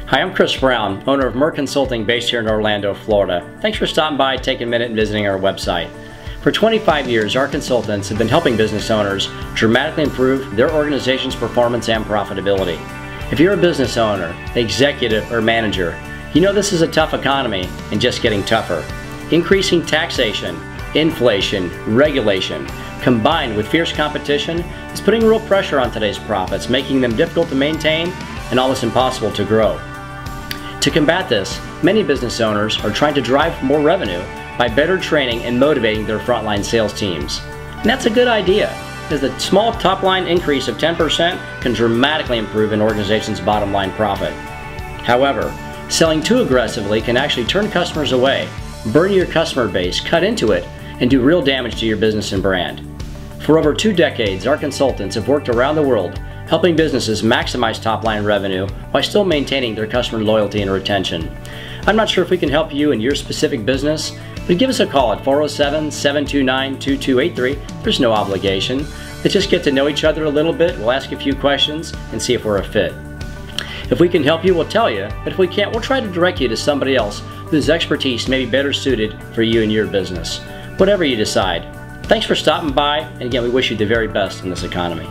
Hi, I'm Chris Brown, owner of Merck Consulting based here in Orlando, Florida. Thanks for stopping by, taking a minute and visiting our website. For 25 years, our consultants have been helping business owners dramatically improve their organization's performance and profitability. If you're a business owner, executive, or manager, you know this is a tough economy and just getting tougher. Increasing taxation, inflation, regulation, combined with fierce competition is putting real pressure on today's profits, making them difficult to maintain and almost impossible to grow. To combat this, many business owners are trying to drive more revenue by better training and motivating their frontline sales teams. And that's a good idea, because the small top-line increase of 10% can dramatically improve an organization's bottom-line profit. However, selling too aggressively can actually turn customers away, burn your customer base, cut into it, and do real damage to your business and brand. For over 2 decades, our consultants have worked around the world helping businesses maximize top-line revenue while still maintaining their customer loyalty and retention. I'm not sure if we can help you in your specific business, but give us a call at 407-729-2283. There's no obligation. Let's just get to know each other a little bit. We'll ask a few questions and see if we're a fit. If we can help you, we'll tell you, but if we can't, we'll try to direct you to somebody else whose expertise may be better suited for you and your business. Whatever you decide. Thanks for stopping by, and again, we wish you the very best in this economy.